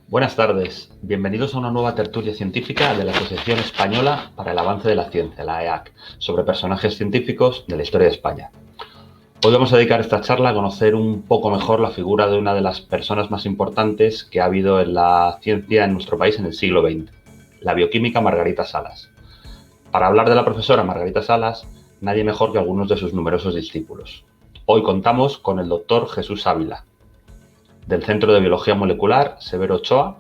Buenas tardes, bienvenidos a una nueva tertulia científica de la Asociación Española para el Avance de la Ciencia, la EAC, sobre personajes científicos de la historia de España. Hoy vamos a dedicar esta charla a conocer un poco mejor la figura de una de las personas más importantes que ha habido en la ciencia en nuestro país en el siglo XX, la bioquímica Margarita Salas. Para hablar de la profesora Margarita Salas, nadie mejor que algunos de sus numerosos discípulos. Hoy contamos con el doctor Jesús Ávila, del Centro de Biología Molecular Severo Ochoa,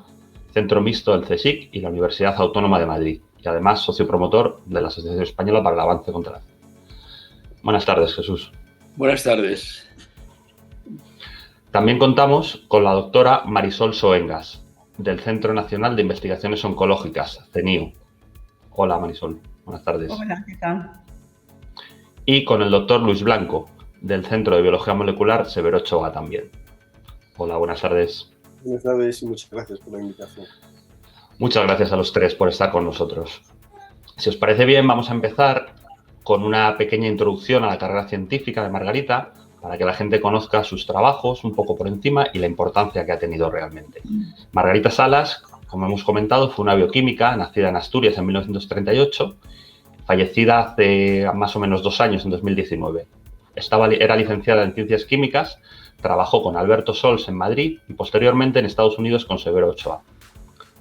Centro Mixto del CSIC y la Universidad Autónoma de Madrid, y además socio promotor de la Asociación Española para el Avance contra la Ciencia. Buenas tardes, Jesús. Buenas tardes. También contamos con la doctora Marisol Soengas, del Centro Nacional de Investigaciones Oncológicas, CENIO. Hola, Marisol. Buenas tardes. Hola, ¿qué tal? Y con el doctor Luis Blanco, del Centro de Biología Molecular Severo Ochoa también. Hola, buenas tardes. Buenas tardes y muchas gracias por la invitación. Muchas gracias a los tres por estar con nosotros. Si os parece bien, vamos a empezar con una pequeña introducción a la carrera científica de Margarita, para que la gente conozca sus trabajos un poco por encima y la importancia que ha tenido realmente. Margarita Salas, como hemos comentado, fue una bioquímica nacida en Asturias en 1938, fallecida hace más o menos 2 años, en 2019. Era licenciada en Ciencias Químicas, trabajó con Alberto Sols en Madrid y posteriormente en Estados Unidos con Severo Ochoa.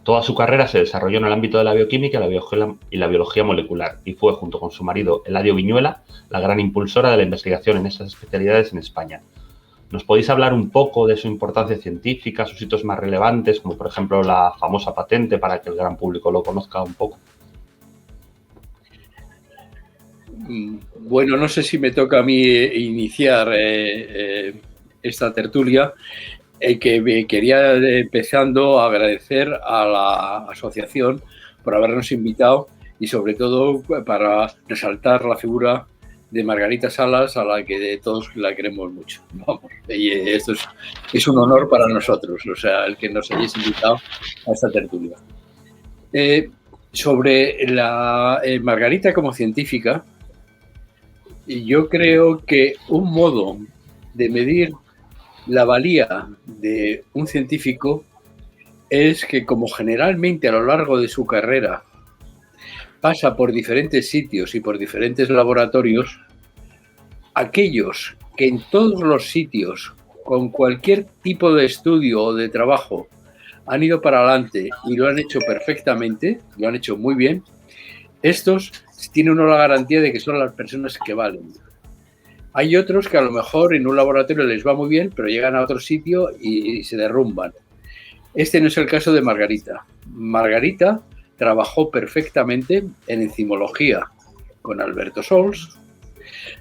Toda su carrera se desarrolló en el ámbito de la bioquímica y la biología molecular y fue, junto con su marido Eladio Viñuela, la gran impulsora de la investigación en estas especialidades en España. ¿Nos podéis hablar un poco de su importancia científica, sus hitos más relevantes, como por ejemplo la famosa patente, para que el gran público lo conozca un poco? Bueno, no sé si me toca a mí iniciar esta tertulia, que me quería, empezando, agradecer a la asociación por habernos invitado y sobre todo para resaltar la figura de Margarita Salas, a la que todos la queremos mucho. Vamos, y esto es un honor para nosotros, o sea, el que nos hayáis invitado a esta tertulia. Sobre la Margarita como científica, yo creo que un modo de medir la valía de un científico es que, como generalmente a lo largo de su carrera pasa por diferentes sitios y por diferentes laboratorios, aquellos que en todos los sitios, con cualquier tipo de estudio o de trabajo, han ido para adelante y lo han hecho perfectamente, lo han hecho muy bien, estos tienen uno la garantía de que son las personas que valen. Hay otros que a lo mejor en un laboratorio les va muy bien, pero llegan a otro sitio y se derrumban. Este no es el caso de Margarita. Margarita trabajó perfectamente en enzimología con Alberto Sols,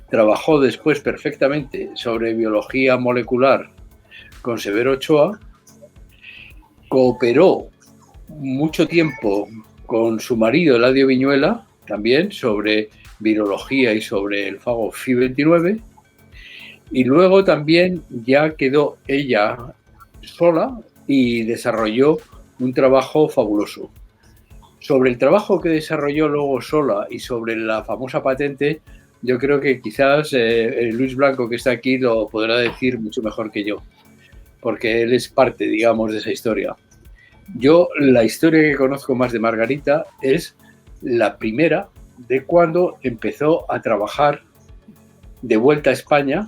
trabajó después perfectamente sobre biología molecular con Severo Ochoa, cooperó mucho tiempo con su marido Eladio Viñuela, también sobre virología y sobre el fago Fi29, y luego también ya quedó ella sola y desarrolló un trabajo fabuloso. Sobre el trabajo que desarrolló luego sola y sobre la famosa patente, yo creo que quizás Luis Blanco, que está aquí, lo podrá decir mucho mejor que yo, porque él es parte, digamos, de esa historia. Yo, la historia que conozco más de Margarita es la primera de cuando empezó a trabajar de vuelta a España,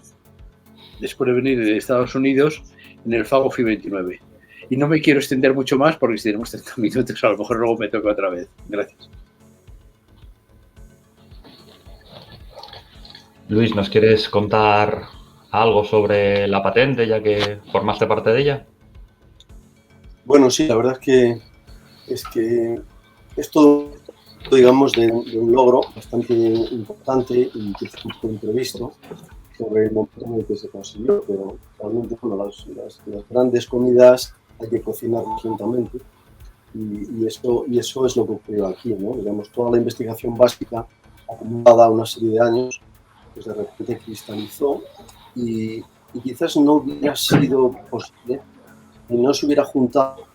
después de venir de Estados Unidos, en el fago Fi29. Y no me quiero extender mucho más porque si tenemos 30 minutos a lo mejor luego me toca otra vez. Gracias. Luis, ¿nos quieres contar algo sobre la patente, ya que formaste parte de ella? Bueno, sí, la verdad es que es todo, digamos, de un logro bastante importante y quizás un poco imprevisto sobre el momento en el que se consiguió, pero realmente, bueno, las grandes comidas hay que cocinarlas lentamente y eso es lo que ocurrió aquí, ¿no? Digamos, toda la investigación básica acumulada a una serie de años, pues de repente cristalizó y quizás no hubiera sido posible y no se hubiera juntado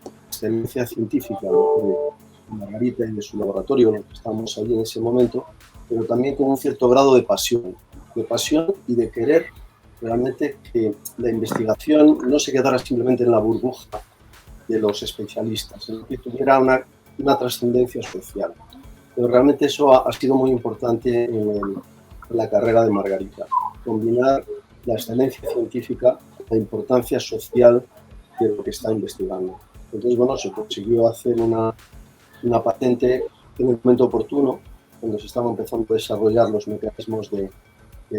la excelencia científica de Margarita y de su laboratorio, en el que estábamos allí en ese momento, pero también con un cierto grado de pasión y de querer realmente que la investigación no se quedara simplemente en la burbuja los especialistas, en que tuviera una trascendencia social. Pero realmente eso ha sido muy importante en la carrera de Margarita, combinar la excelencia científica con la importancia social de lo que está investigando. Entonces, bueno, se consiguió hacer una patente en un momento oportuno, cuando se estaban empezando a desarrollar los mecanismos de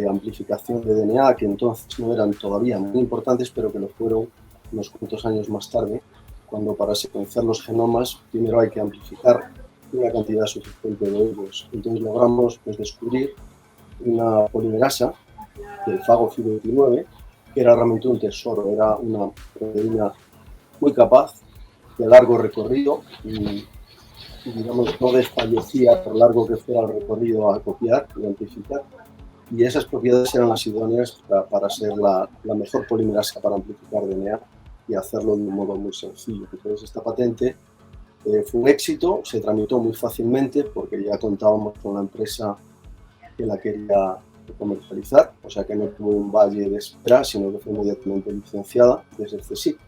amplificación de DNA, que entonces no eran todavía muy importantes, pero que lo fueron unos cuantos años más tarde, cuando para secuenciar los genomas primero hay que amplificar una cantidad suficiente de ellos. Entonces logramos descubrir una polimerasa del fago 29, que era realmente un tesoro, era una proteína muy capaz, de largo recorrido, y digamos, no desfallecía por largo que fuera el recorrido a copiar y amplificar. Y esas propiedades eran las idóneas para ser la mejor polimerasa para amplificar DNA y hacerlo de un modo muy sencillo. Entonces, esta patente fue un éxito, se tramitó muy fácilmente porque ya contábamos con la empresa que la quería comercializar, o sea que no tuvo un valle de espera, sino que fue inmediatamente licenciada desde el CSIC.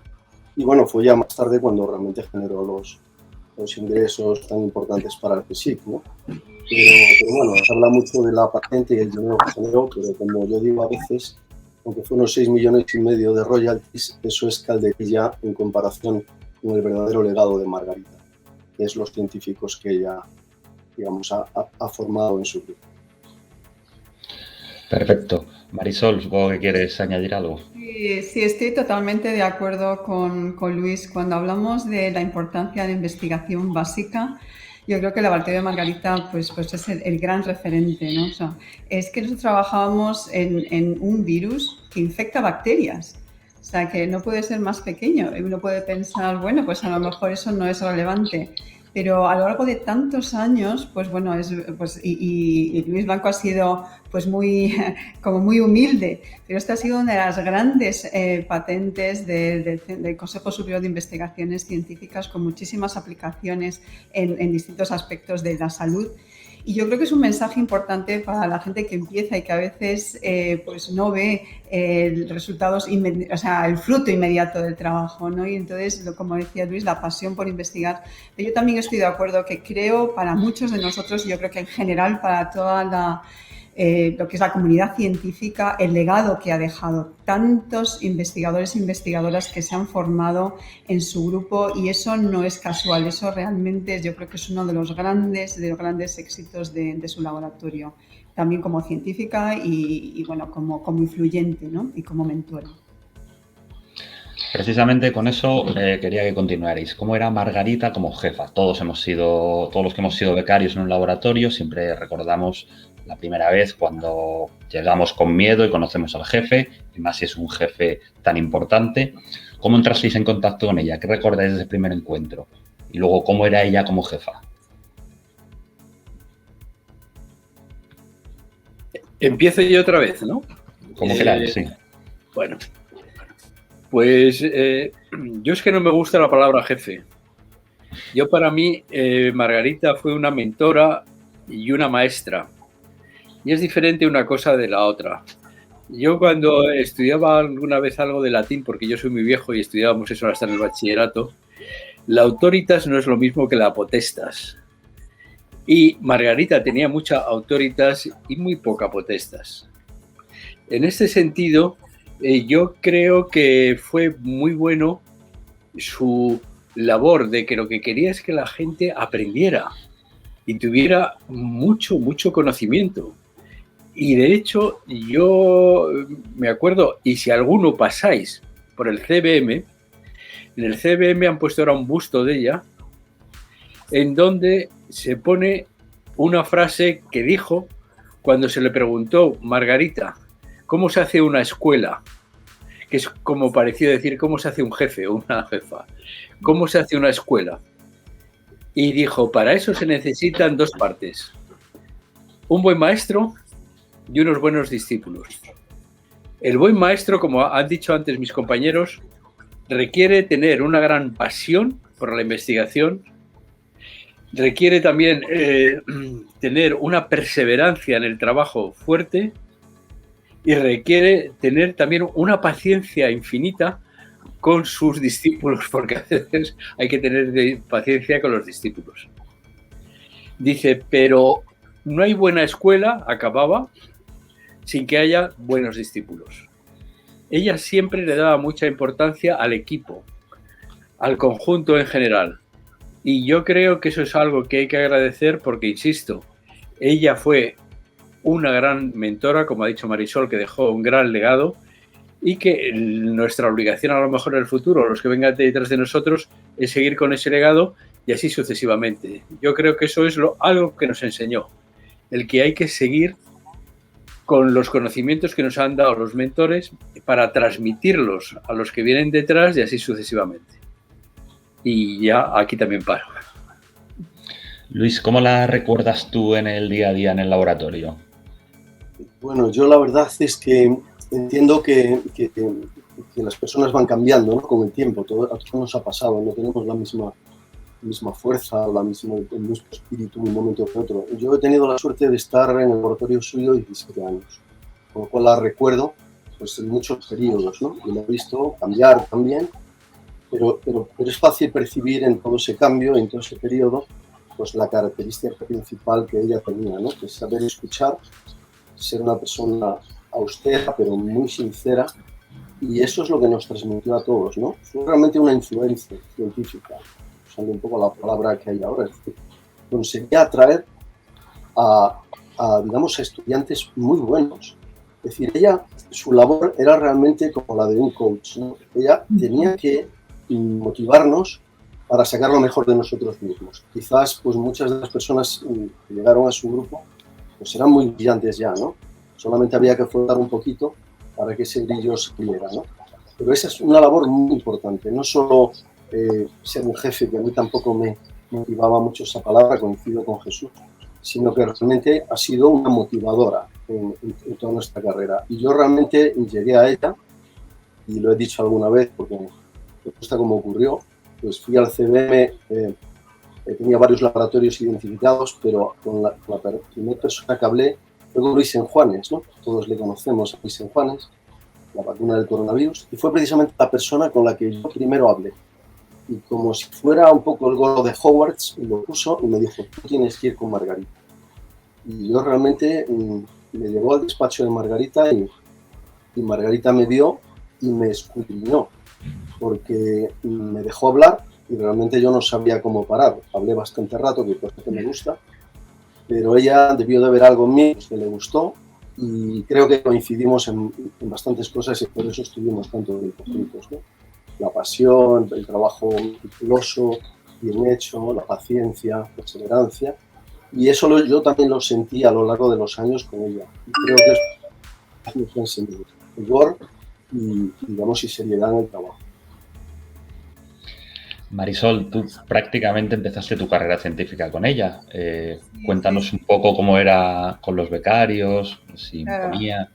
Y bueno, fue ya más tarde cuando realmente generó los ingresos tan importantes para el CSIC, ¿no? Pero bueno, se habla mucho de la patente y el dinero que generó, pero como yo digo a veces, aunque fue unos 6,5 millones de royalties, eso es calderilla en comparación con el verdadero legado de Margarita, que es los científicos que ella, digamos, ha formado en su vida. Perfecto. Marisol, supongo que quieres añadir algo. Sí, estoy totalmente de acuerdo con Luis. Cuando hablamos de la importancia de la investigación básica, yo creo que el laboratorio de Margarita pues es el gran referente, ¿no? O sea, es que nosotros trabajábamos en un virus que infecta bacterias. O sea, que no puede ser más pequeño. Uno puede pensar, bueno, pues a lo mejor eso no es relevante. Pero a lo largo de tantos años, pues bueno, y Luis Blanco ha sido pues muy humilde, pero esta ha sido una de las grandes patentes del Consejo Superior de Investigaciones Científicas, con muchísimas aplicaciones en distintos aspectos de la salud. Y yo creo que es un mensaje importante para la gente que empieza y que a veces pues no ve resultados, o sea, el fruto inmediato del trabajo, ¿no? Y entonces, como decía Luis, la pasión por investigar. Pero yo también estoy de acuerdo que creo para muchos de nosotros, y yo creo que en general para toda lo que es la comunidad científica, el legado que ha dejado tantos investigadores e investigadoras que se han formado en su grupo, y eso no es casual, eso realmente yo creo que es uno de los grandes éxitos de su laboratorio, también como científica y bueno, como influyente, ¿no? Y como mentora. Precisamente con eso quería que continuarais. ¿Cómo era Margarita como jefa? Todos los que hemos sido becarios en un laboratorio siempre recordamos la primera vez cuando llegamos con miedo y conocemos al jefe, y más si es un jefe tan importante. ¿Cómo entrasteis en contacto con ella? ¿Qué recordáis de ese primer encuentro? Y luego, ¿cómo era ella como jefa? Empiezo yo otra vez, ¿no? Como queráis, sí. Bueno, pues yo es que no me gusta la palabra jefe. Yo, para mí, Margarita fue una mentora y una maestra. Y es diferente una cosa de la otra. Yo, cuando estudiaba alguna vez algo de latín, porque yo soy muy viejo y estudiábamos eso hasta en el bachillerato, la autoritas no es lo mismo que la potestas. Y Margarita tenía mucha autoritas y muy poca potestas. En este sentido, yo creo que fue muy bueno su labor de que lo que quería es que la gente aprendiera y tuviera mucho conocimiento. Y de hecho, yo me acuerdo, y si alguno pasáis por el CBM, en el CBM han puesto ahora un busto de ella, en donde se pone una frase que dijo cuando se le preguntó, Margarita, ¿cómo se hace una escuela? Que es como parecido decir, ¿cómo se hace un jefe o una jefa? ¿Cómo se hace una escuela? Y dijo, para eso se necesitan dos partes, un buen maestro y unos buenos discípulos. El buen maestro, como han dicho antes mis compañeros, requiere tener una gran pasión por la investigación, requiere también tener una perseverancia en el trabajo fuerte y requiere tener también una paciencia infinita con sus discípulos, porque a veces hay que tener paciencia con los discípulos. Dice, pero no hay buena escuela, acababa, sin que haya buenos discípulos. Ella siempre le daba mucha importancia al equipo, al conjunto en general. Y yo creo que eso es algo que hay que agradecer porque, insisto, ella fue una gran mentora, como ha dicho Marisol, que dejó un gran legado y que nuestra obligación a lo mejor en el futuro, los que vengan detrás de nosotros, es seguir con ese legado y así sucesivamente. Yo creo que eso es algo que nos enseñó, el que hay que seguir con los conocimientos que nos han dado los mentores para transmitirlos a los que vienen detrás y así sucesivamente. Y ya aquí también paro. Luis, ¿cómo la recuerdas tú en el día a día en el laboratorio? Bueno, yo la verdad es que entiendo que las personas van cambiando, ¿no? Con el tiempo. A todos nos ha pasado, no tenemos la misma fuerza, el mismo espíritu de un momento que otro. Yo he tenido la suerte de estar en el laboratorio suyo 17 años, con lo cual la recuerdo pues, en muchos periodos, ¿no? Y la he visto cambiar también, pero es fácil percibir en todo ese cambio, en todo ese periodo, pues la característica principal que ella tenía, ¿no? Que es saber escuchar, ser una persona austera, pero muy sincera, y eso es lo que nos transmitió a todos, ¿no? Fue realmente una influencia científica, usando un poco la palabra que hay ahora, es decir, conseguía atraer digamos, a estudiantes muy buenos. Es decir, su labor era realmente como la de un coach, ¿no? Ella tenía que motivarnos para sacar lo mejor de nosotros mismos. Quizás, pues muchas de las personas que llegaron a su grupo, pues eran muy brillantes ya, ¿no? Solamente había que flotar un poquito para que ese brillo saliera, ¿no? Pero esa es una labor muy importante, no solo ser un jefe, que a mí tampoco me motivaba mucho esa palabra, coincido con Jesús, sino que realmente ha sido una motivadora en toda nuestra carrera. Y yo realmente llegué a ella, y lo he dicho alguna vez porque me gusta cómo ocurrió, pues fui al CBM, tenía varios laboratorios identificados, pero con la primera persona que hablé fue con Luis Juanes, ¿no? Todos le conocemos a Luis Juanes, la vacuna del coronavirus, y fue precisamente la persona con la que yo primero hablé. Y como si fuera un poco el gorro de Hogwarts, me lo puso y me dijo, tú tienes que ir con Margarita. Y yo realmente me llevó al despacho de Margarita y Margarita me vio y me escudriñó, porque me dejó hablar y realmente yo no sabía cómo parar. Hablé bastante rato, que cosa que me gusta, pero ella debió de ver algo en mí que le gustó y creo que coincidimos en bastantes cosas y por eso estuvimos tanto tiempo juntos, ¿no? La pasión, el trabajo meticuloso, bien hecho, la paciencia, la perseverancia, y eso yo también lo sentí a lo largo de los años con ella. Y creo que es lo que enseñó, rigor y, digamos, y seriedad en el trabajo. Marisol, tú prácticamente empezaste tu carrera científica con ella. Cuéntanos un poco cómo era con los becarios, si ponía...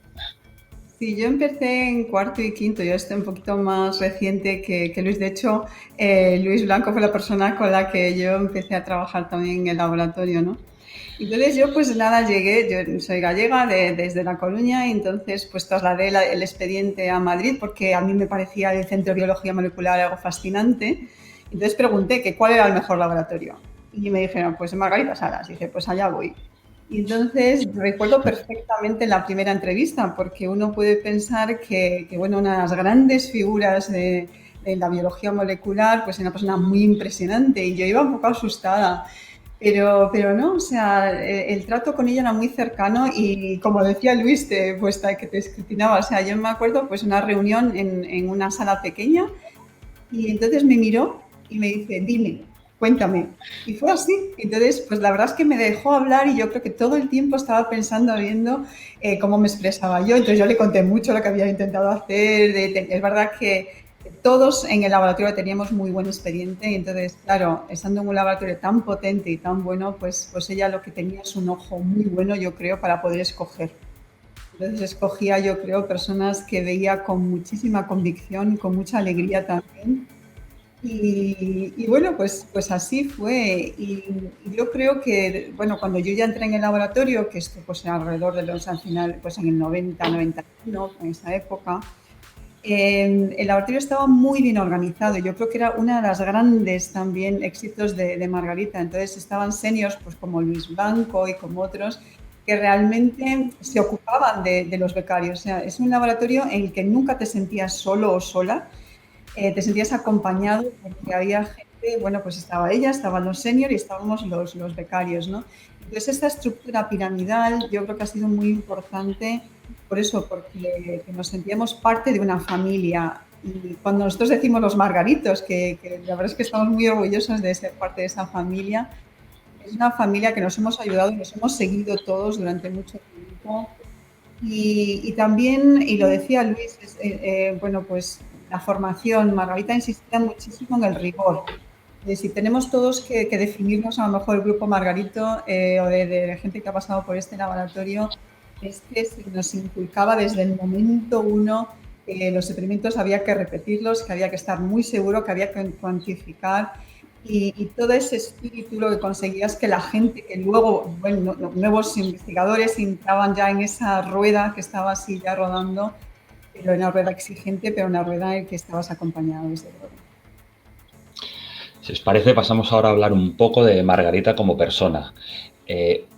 Sí, yo empecé en cuarto y quinto, yo estoy un poquito más reciente que Luis. De hecho, Luis Blanco fue la persona con la que yo empecé a trabajar también en el laboratorio, ¿no? Entonces yo pues nada, llegué, yo soy gallega desde La Coruña y entonces pues trasladé el expediente a Madrid porque a mí me parecía el Centro de Biología Molecular algo fascinante. Entonces pregunté que cuál era el mejor laboratorio y me dijeron pues Margarita Salas, y dije pues allá voy. Y entonces recuerdo perfectamente la primera entrevista porque uno puede pensar que bueno, una de las grandes figuras de la biología molecular pues era una persona muy impresionante y yo iba un poco asustada. Pero no, o sea, el trato con ella era muy cercano y como decía Luis, que te escrutinaba, o sea, yo me acuerdo pues una reunión en una sala pequeña y entonces me miró y me dice, dime, cuéntame. Y fue así. Entonces, pues la verdad es que me dejó hablar y yo creo que todo el tiempo estaba pensando, viendo cómo me expresaba yo. Entonces yo le conté mucho lo que había intentado hacer. Es verdad que todos en el laboratorio teníamos muy buen expediente y entonces, claro, estando en un laboratorio tan potente y tan bueno, pues ella lo que tenía es un ojo muy bueno, yo creo, para poder escoger. Entonces escogía, yo creo, personas que veía con muchísima convicción, con mucha alegría también. Y bueno, pues así fue. Y yo creo que, bueno, cuando yo ya entré en el laboratorio, que esto pues alrededor de los, al final, pues en el 90, 91, en esa época, el laboratorio estaba muy bien organizado. Yo creo que era una de las grandes también éxitos de Margarita. Entonces estaban seniors pues como Luis Blanco y como otros que realmente se ocupaban de los becarios. O sea, es un laboratorio en el que nunca te sentías solo o sola, te sentías acompañado porque había gente, bueno, pues estaba ella, estaban los seniors y estábamos los becarios, ¿no? Entonces esta estructura piramidal yo creo que ha sido muy importante por eso, porque nos sentíamos parte de una familia. Y cuando nosotros decimos los margaritos, que la verdad es que estamos muy orgullosos de ser parte de esa familia, es una familia que nos hemos ayudado y nos hemos seguido todos durante mucho tiempo. Y también, y lo decía Luis, bueno, pues la formación, Margarita insistía muchísimo en el rigor. Si tenemos todos que definirnos, a lo mejor el grupo Margarito o de gente que ha pasado por este laboratorio, es que se nos inculcaba desde el momento uno que los experimentos había que repetirlos, que había que estar muy seguro, que había que cuantificar y todo ese espíritu lo que conseguía es que la gente que luego, bueno, nuevos investigadores entraban ya en esa rueda que estaba así ya rodando, pero una rueda exigente, pero una rueda en que estabas acompañado desde luego. Si os parece, pasamos ahora a hablar un poco de Margarita como persona.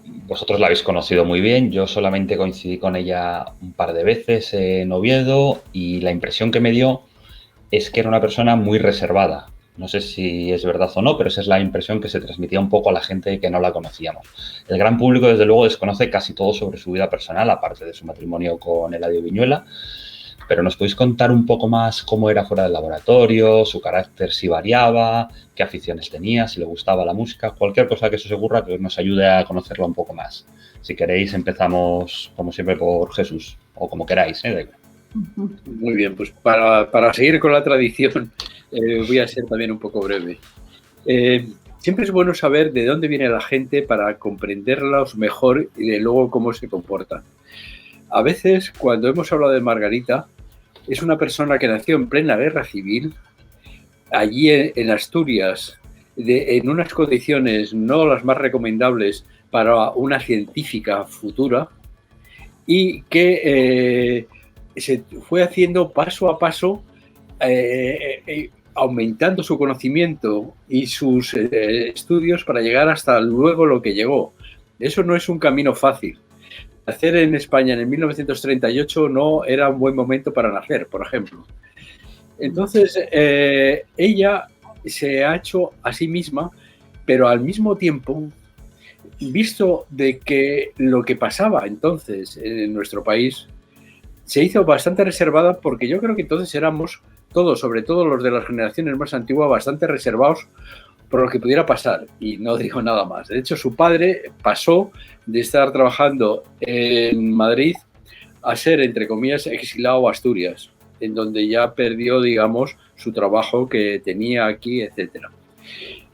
Vosotros la habéis conocido muy bien, yo solamente coincidí con ella un par de veces en Oviedo y la impresión que me dio es que era una persona muy reservada. No sé si es verdad o no, pero esa es la impresión que se transmitía un poco a la gente que no la conocíamos. El gran público, desde luego, desconoce casi todo sobre su vida personal, aparte de su matrimonio con Eladio Viñuela. Pero ¿nos podéis contar un poco más cómo era fuera del laboratorio, su carácter si variaba, qué aficiones tenía, si le gustaba la música, cualquier cosa que se os ocurra que nos ayude a conocerla un poco más? Si queréis, empezamos, como siempre, por Jesús, o como queráis, ¿eh? Muy bien, pues para seguir con la tradición, voy a ser también un poco breve. Siempre es bueno saber de dónde viene la gente para comprenderlos mejor y de luego cómo se comportan. A veces, cuando hemos hablado de Margarita, es una persona que nació en plena guerra civil, allí en Asturias, en unas condiciones no las más recomendables para una científica futura, y que se fue haciendo paso a paso, aumentando su conocimiento y sus estudios para llegar hasta luego lo que llegó. Eso no es un camino fácil. Nacer en España en el 1938 no era un buen momento para nacer, por ejemplo. Entonces, ella se ha hecho a sí misma, pero al mismo tiempo, visto de que lo que pasaba entonces en nuestro país, se hizo bastante reservada porque yo creo que entonces éramos todos, sobre todo los de las generaciones más antiguas, bastante reservados por lo que pudiera pasar, y no digo nada más. De hecho, su padre pasó de estar trabajando en Madrid a ser, entre comillas, exilado a Asturias, en donde ya perdió, digamos, su trabajo que tenía aquí, etc.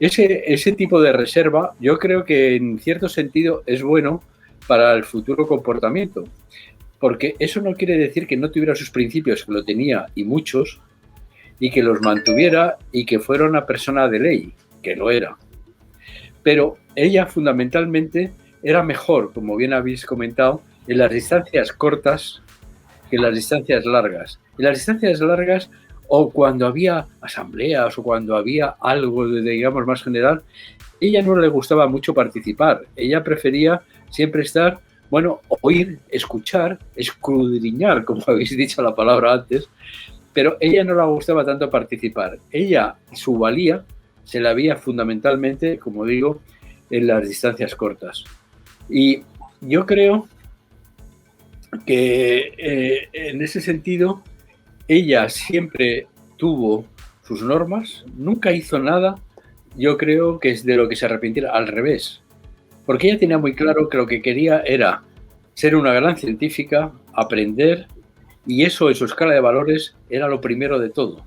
Ese tipo de reserva, yo creo que en cierto sentido es bueno para el futuro comportamiento, porque eso no quiere decir que no tuviera sus principios, que lo tenía, y muchos, y que los mantuviera y que fuera una persona de ley, que lo era. Pero ella fundamentalmente era mejor, como bien habéis comentado, en las distancias cortas que en las distancias largas. En las distancias largas, o cuando había asambleas o cuando había algo, digamos, más general, ella no le gustaba mucho participar. Ella prefería siempre estar, bueno, oír, escuchar, escudriñar, como habéis dicho la palabra antes, pero ella no le gustaba tanto participar. Ella, su valía, se la veía fundamentalmente, como digo, en las distancias cortas. Y yo creo que en ese sentido ella siempre tuvo sus normas, nunca hizo nada, yo creo que es de lo que se arrepintiera, al revés, porque ella tenía muy claro que lo que quería era ser una gran científica, aprender, y eso en su escala de valores era lo primero de todo.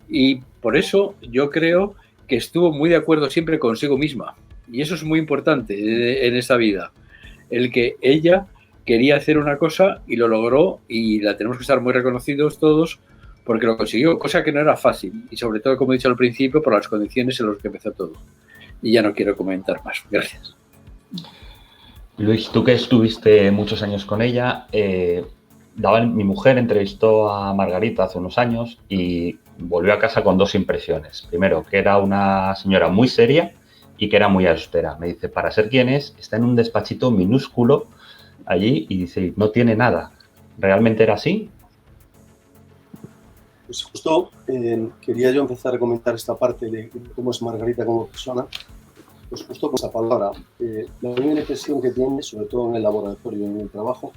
Y por eso yo creo que estuvo muy de acuerdo siempre consigo misma, y eso es muy importante en esta vida, el que ella quería hacer una cosa y lo logró, y la tenemos que estar muy reconocidos todos porque lo consiguió, cosa que no era fácil, y sobre todo, como he dicho al principio, por las condiciones en las que empezó todo. Y ya no quiero comentar más. Gracias. Luis, tú que estuviste muchos años con ella, mi mujer entrevistó a Margarita hace unos años y volvió a casa con 2 impresiones. Primero, que era una señora muy seria y que era muy austera. Me dice, para ser quien es, está en un despachito minúsculo allí y dice, no tiene nada. ¿Realmente era así? Pues justo quería yo empezar a comentar esta parte de cómo es Margarita como persona. Pues justo con esa palabra. La primera impresión que tiene, sobre todo en el laboratorio y en el trabajo,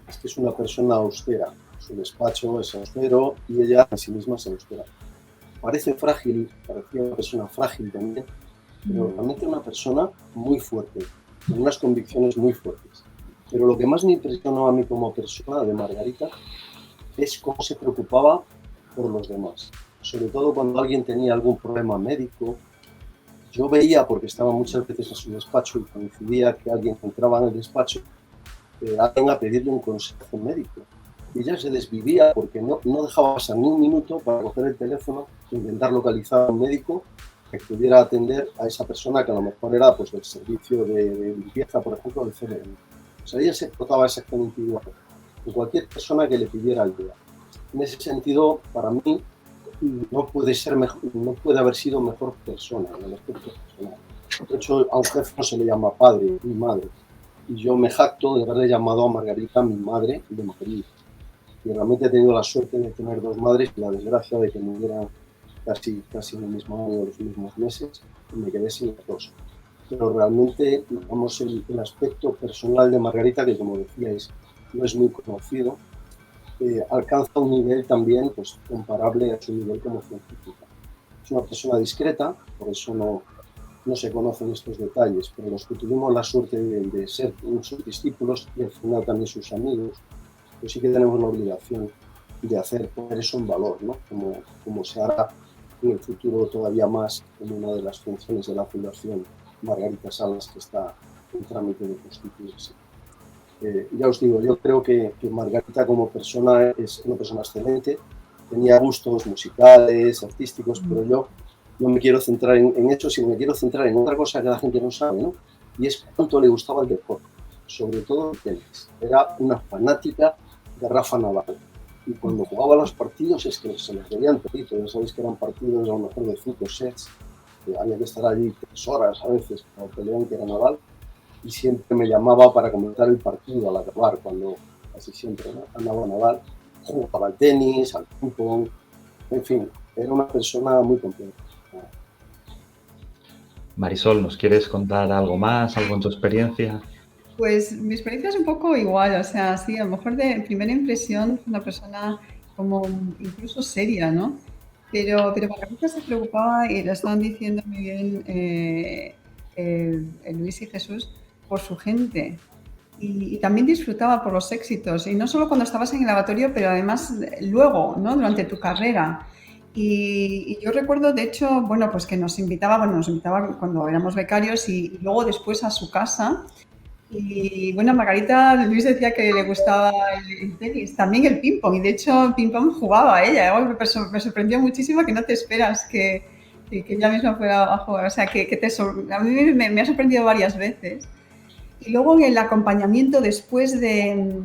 es que es una persona austera. Su despacho es austero y ella en sí misma es austera. Parece frágil, parecía una persona frágil también, pero realmente una persona muy fuerte, con unas convicciones muy fuertes. Pero lo que más me impresionó a mí como persona de Margarita es cómo se preocupaba por los demás. Sobre todo cuando alguien tenía algún problema médico. Yo veía, porque estaba muchas veces en su despacho y coincidía que alguien entraba en el despacho, alguien a pedirle un consejo médico. Y ella se desvivía porque no dejaba pasar ni un minuto para coger el teléfono e intentar localizar a un médico que pudiera atender a esa persona que a lo mejor era pues, del servicio de limpieza, por ejemplo, del CNM. O sea, ella se portaba exactamente igual con cualquier persona que le pidiera ayuda. En ese sentido, para mí, no puede haber sido mejor persona en el aspecto personal. De hecho, a un jefe no se le llama padre ni madre. Y yo me jacto de haberle llamado a Margarita mi madre de Madrid. Y realmente he tenido la suerte de tener 2 madres y la desgracia de que me hubieran casi en el mismo año, los mismos meses, y me quedé sin las 2. Pero realmente, digamos, el aspecto personal de Margarita, que como decíais, no es muy conocido, alcanza un nivel también pues, comparable a su nivel como científica. Es una persona discreta, por eso no se conocen estos detalles, pero los que tuvimos la suerte de ser sus discípulos y al final también sus amigos, pues sí que tenemos la obligación de hacer poner eso en valor, ¿no? Como se hará en el futuro todavía más en una de las funciones de la Fundación Margarita Salas, que está en trámite de constituirse. Ya os digo, yo creo que Margarita como persona es una persona excelente, tenía gustos musicales, artísticos, pero yo no me quiero centrar en eso, sino me quiero centrar en otra cosa que la gente no sabe, ¿no? Y es cuánto le gustaba el deporte, sobre todo el tenis. Era una fanática de Rafa Nadal. Y cuando jugaba los partidos es que se les veían toditos. Ya sabéis que eran partidos a lo mejor de 5 sets, que había que estar allí 3 horas a veces para pelear que era Nadal. Y siempre me llamaba para comentar el partido al acabar, cuando casi siempre ¿no? andaba Nadal, jugaba al tenis, al ping-pong, en fin, era una persona muy completa. Marisol, ¿nos quieres contar algo más, algo en tu experiencia? Pues mi experiencia es un poco igual, o sea, sí, a lo mejor de primera impresión una persona como incluso seria, ¿no? Pero Margarita se preocupaba, y lo estaban diciendo muy bien Luis y Jesús, por su gente. Y también disfrutaba por los éxitos, y no solo cuando estabas en el lavatorio, pero además luego, ¿no? Durante tu carrera. Y yo recuerdo, de hecho, bueno, pues que nos invitaba cuando éramos becarios y luego después a su casa. Y bueno, Margarita, Luis decía que le gustaba el tenis, también el ping-pong, y de hecho ping-pong jugaba ella. Algo que me sorprendió muchísimo, que no te esperas que ella misma fuera a jugar. O sea, a mí me ha sorprendido varias veces. Y luego en el acompañamiento después de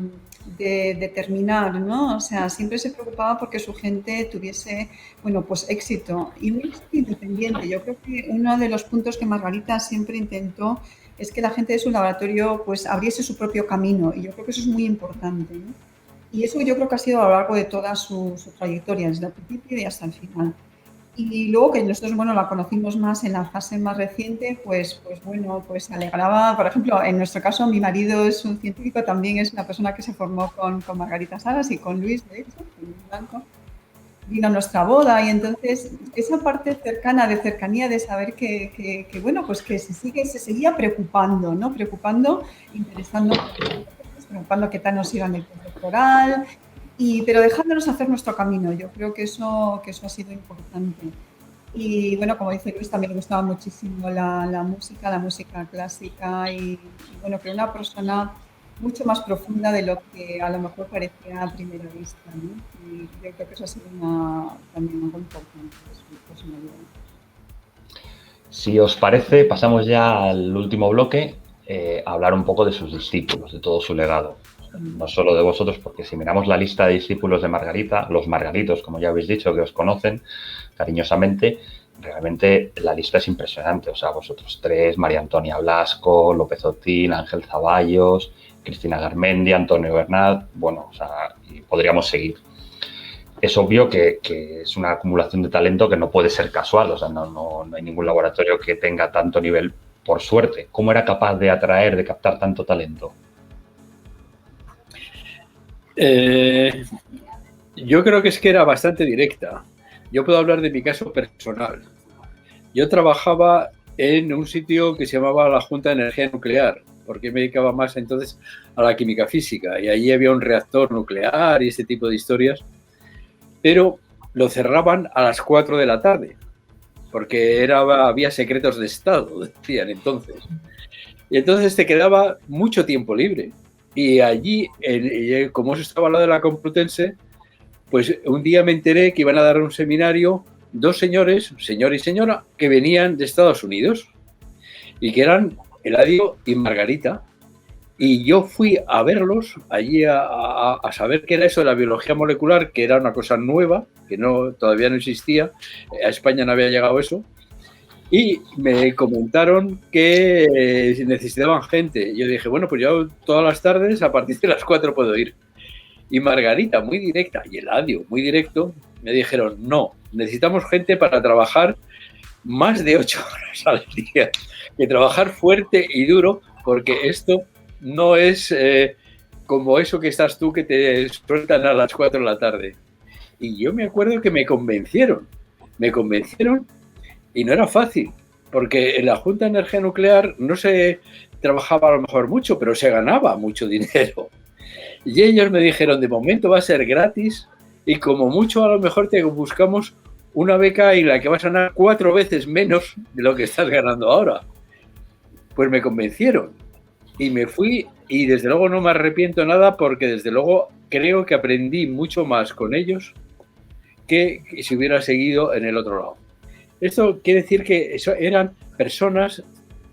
terminar, ¿no? O sea, siempre se preocupaba porque su gente tuviese, bueno, pues éxito y un éxito independiente. Yo creo que uno de los puntos que Margarita siempre intentó es que la gente de su laboratorio pues abriese su propio camino, y yo creo que eso es muy importante, ¿no? Y eso yo creo que ha sido a lo largo de toda su trayectoria, desde el principio y hasta el final. Y luego que nosotros, bueno, la conocimos más en la fase más reciente, pues bueno, pues alegraba, por ejemplo, en nuestro caso, mi marido es un científico, también es una persona que se formó con Margarita Salas y con Luis, de hecho, con Luis Blanco. Vino a nuestra boda, y entonces esa parte cercana, de cercanía, de saber que bueno, pues que se seguía preocupando, ¿no? Preocupando, interesando, preocupando qué tal nos iba en el postdoctoral, pero dejándonos hacer nuestro camino. Yo creo que eso ha sido importante. Y bueno, como dice Luis, también le gustaba muchísimo la música clásica, y bueno, que era una persona mucho más profunda de lo que a lo mejor parecía a primera vista, ¿no? Y yo creo que eso ha sido también algo importante de su personalidad. Si os parece, pasamos ya al último bloque, a hablar un poco de sus discípulos, de todo su legado. no solo de vosotros, porque si miramos la lista de discípulos de Margarita, los Margaritos, como ya habéis dicho, que os conocen cariñosamente, realmente la lista es impresionante. O sea, vosotros tres, María Antonia Blasco, López Otín, Ángel Zaballos, Cristina Garmendia, Antonio Bernat, bueno, o sea, y podríamos seguir. Es obvio que es una acumulación de talento que no puede ser casual, o sea, no hay ningún laboratorio que tenga tanto nivel, por suerte. ¿Cómo era capaz de atraer, de captar tanto talento? Yo creo que es que era bastante directa. Yo puedo hablar de mi caso personal. Yo trabajaba en un sitio que se llamaba la Junta de Energía Nuclear, porque me dedicaba más entonces a la química física, y allí había un reactor nuclear y este tipo de historias, pero lo cerraban a las 4 de la tarde, porque había secretos de Estado, decían entonces. Y entonces te quedaba mucho tiempo libre. Y allí, como eso estaba al lado de la Complutense, pues un día me enteré que iban a dar un seminario 2 señores, señor y señora, que venían de Estados Unidos y que eran Eladio y Margarita. Y yo fui a verlos allí a saber qué era eso de la biología molecular, que era una cosa nueva, que todavía no existía, a España no había llegado eso. Y me comentaron que necesitaban gente. Yo dije, bueno, pues yo todas las tardes a partir de las 4 puedo ir. Y Margarita, muy directa, y Eladio, muy directo, me dijeron, no, necesitamos gente para trabajar más de 8 horas al día, que trabajar fuerte y duro, porque esto no es como eso que estás tú, que te sueltan a las 4 de la tarde. Y yo me acuerdo que me convencieron y no era fácil, porque en la Junta de Energía Nuclear no se trabajaba a lo mejor mucho, pero se ganaba mucho dinero. Y ellos me dijeron, de momento va a ser gratis y como mucho a lo mejor te buscamos una beca en la que vas a ganar 4 veces menos de lo que estás ganando ahora. Pues me convencieron y me fui, y desde luego no me arrepiento nada, porque desde luego creo que aprendí mucho más con ellos que si hubiera seguido en el otro lado. Esto quiere decir que eran personas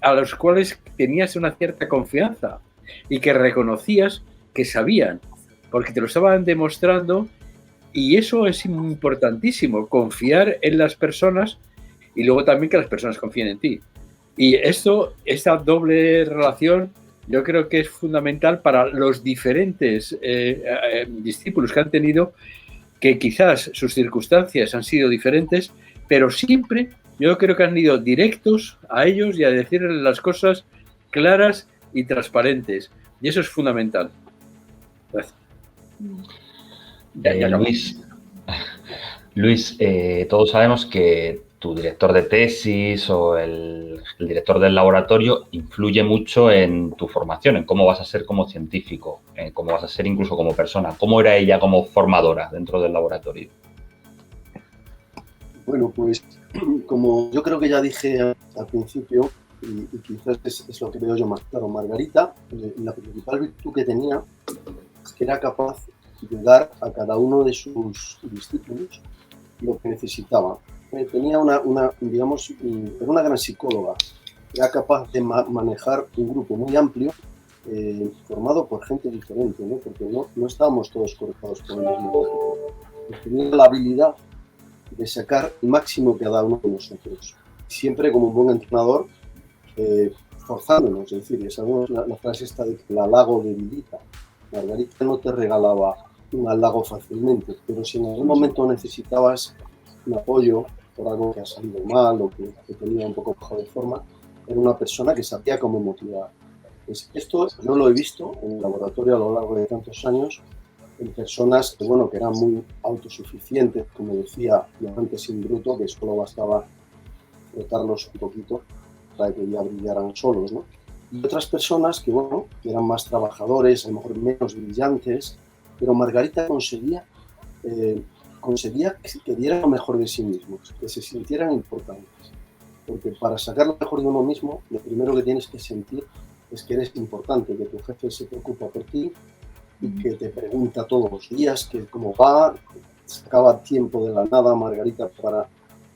a las cuales tenías una cierta confianza y que reconocías que sabían, porque te lo estaban demostrando, y eso es importantísimo, confiar en las personas y luego también que las personas confíen en ti. Y esta doble relación yo creo que es fundamental para los diferentes discípulos que han tenido, que quizás sus circunstancias han sido diferentes, pero siempre yo creo que han ido directos a ellos y a decirles las cosas claras y transparentes. Y eso es fundamental. Gracias. Luis, todos sabemos que tu director de tesis o el director del laboratorio influye mucho en tu formación, en cómo vas a ser como científico, en cómo vas a ser incluso como persona. ¿Cómo era ella como formadora dentro del laboratorio? Bueno, pues como yo creo que ya dije al principio, y quizás es lo que veo yo más claro, Margarita, la principal virtud que tenía es que era capaz de dar a cada uno de sus discípulos lo que necesitaba. Tenía digamos, era una gran psicóloga, era capaz de manejar un grupo muy amplio, formado por gente diferente, ¿no? Porque no estábamos todos conectados por el mismo grupo. Tenía la habilidad de sacar el máximo que cada uno de nosotros. Siempre como un buen entrenador, forzándonos, es decir, sabemos la frase esta de que el halago debilita. Margarita no te regalaba un halago fácilmente, pero si en algún momento necesitabas un apoyo por algo que ha salido mal o que tenía un poco bajo de forma, era una persona que sabía cómo motivar. Pues esto no lo he visto en el laboratorio a lo largo de tantos años, en personas que, bueno, que eran muy autosuficientes, como decía Diamantes in Bruto, que solo bastaba frotarlos un poquito para que ya brillaran solos, ¿no? Y otras personas que, bueno, que eran más trabajadores, a lo mejor menos brillantes, pero Margarita conseguía que dieran lo mejor de sí mismos, que se sintieran importantes. Porque para sacar lo mejor de uno mismo, lo primero que tienes que sentir es que eres importante, que tu jefe se preocupa por ti y que te pregunta todos los días que cómo va. Sacaba tiempo de la nada Margarita para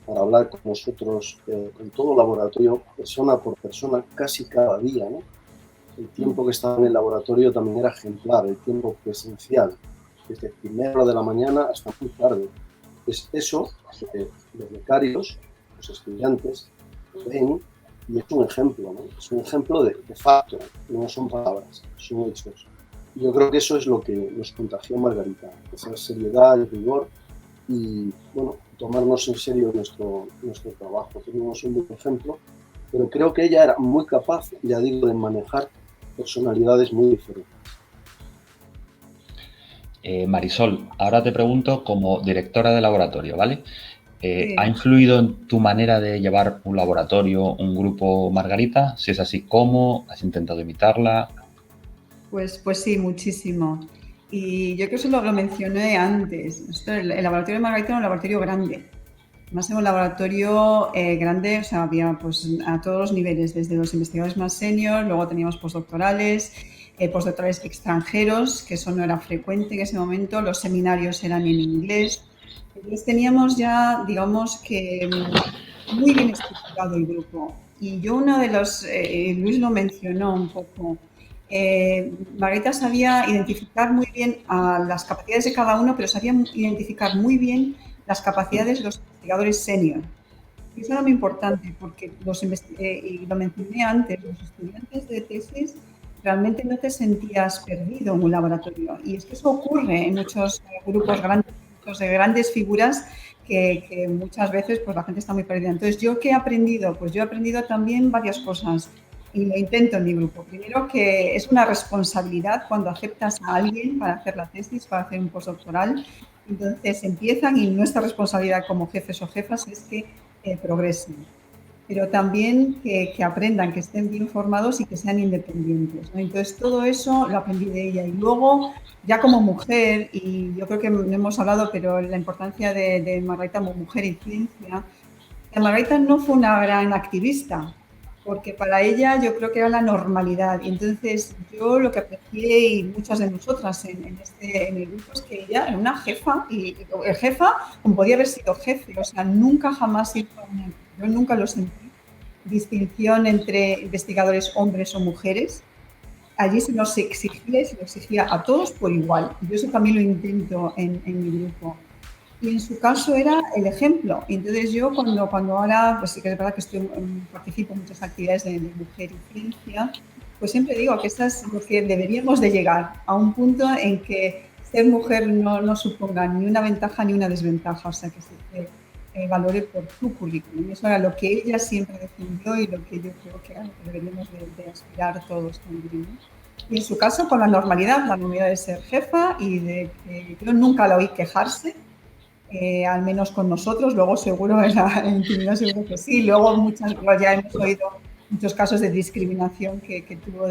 hablar con nosotros, con todo el laboratorio, persona por persona, casi cada día, ¿no? el tiempo que estaba en el laboratorio también era ejemplar, el tiempo presencial, desde primera hora de la mañana hasta muy tarde. Pues eso, los becarios, los estudiantes, lo ven y es un ejemplo, ¿no? Es un ejemplo de facto, no son palabras, son hechos. Y yo creo que eso es lo que nos contagió Margarita, esa seriedad, el rigor y, bueno, tomarnos en serio nuestro trabajo. Tenemos un buen ejemplo, pero creo que ella era muy capaz, ya digo, de manejar personalidades muy diferentes. Marisol, ahora te pregunto como directora de laboratorio, ¿vale? Sí. ¿Ha influido en tu manera de llevar un laboratorio, un grupo, Margarita? Si es así, ¿cómo? ¿Has intentado imitarla? Pues sí, muchísimo. Y yo creo que eso lo mencioné antes. El laboratorio de Margarita era un laboratorio grande. Además era un laboratorio grande, o sea, había pues a todos los niveles, desde los investigadores más senior, luego teníamos postdoctorales extranjeros, que eso no era frecuente en ese momento, los seminarios eran en inglés. Entonces teníamos ya, digamos que muy bien estructurado el grupo. Y yo uno de los, Luis lo mencionó un poco, Margarita sabía identificar muy bien a las capacidades de cada uno, pero sabía identificar muy bien las capacidades de los investigadores senior. Y eso era muy importante porque y lo mencioné antes, los estudiantes de tesis realmente no te sentías perdido en un laboratorio. Y es que eso ocurre en muchos grupos grandes, de grandes figuras que muchas veces pues, la gente está muy perdida. Entonces, ¿yo qué he aprendido? Pues yo he aprendido también varias cosas y lo intento en mi grupo. Primero, que es una responsabilidad cuando aceptas a alguien para hacer la tesis, para hacer un postdoctoral. Entonces empiezan y nuestra responsabilidad como jefes o jefas es que progresen, pero también que aprendan, que estén bien formados y que sean independientes, ¿no? Entonces todo eso lo aprendí de ella. Y luego, ya como mujer, y yo creo que no hemos hablado, pero la importancia de Margarita como mujer en ciencia, Margarita no fue una gran activista, porque para ella yo creo que era la normalidad. Y entonces yo lo que aprecié, y muchas de nosotras en el grupo, es que ella era una jefa, y jefa como podía haber sido jefe, o sea, nunca jamás hizo, yo nunca lo sentí, distinción entre investigadores hombres o mujeres. Allí se nos exigía y se nos exigía a todos por igual. Yo eso también lo intento en mi grupo. Y en su caso era el ejemplo. Entonces yo cuando ahora, pues sí que es verdad que participo en muchas actividades de mujer y ciencia, pues siempre digo que eso es lo que deberíamos de llegar, a un punto en que ser mujer no suponga ni una ventaja ni una desventaja, o sea, que se valore por tu currículum. Y eso era lo que ella siempre defendió y lo que yo creo que era lo que deberíamos de aspirar todos también, ¿no? Y en su caso, con la normalidad de ser jefa y de que yo nunca la oí quejarse, al menos con nosotros, luego seguro en la intimidad seguro que sí, luego ya hemos oído muchos casos de discriminación que tuvo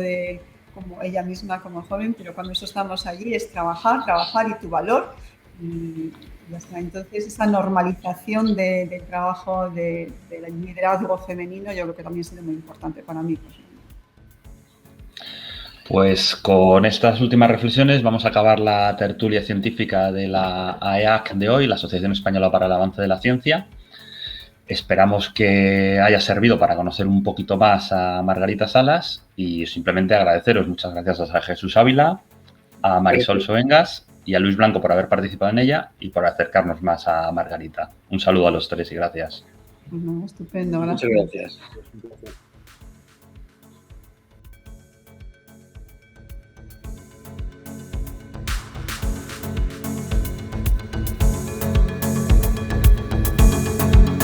como ella misma como joven, pero cuando eso estamos allí es trabajar y tu valor y ya está. Entonces esa normalización del trabajo del liderazgo femenino yo creo que también ha sido muy importante para mí. Pues con estas últimas reflexiones vamos a acabar la tertulia científica de la AEAC de hoy, la Asociación Española para el Avance de la Ciencia. Esperamos que haya servido para conocer un poquito más a Margarita Salas y simplemente agradeceros. Muchas gracias a Jesús Ávila, a Marisol Soengas y a Luis Blanco por haber participado en ella y por acercarnos más a Margarita. Un saludo a los tres y gracias. Estupendo, gracias. Muchas gracias.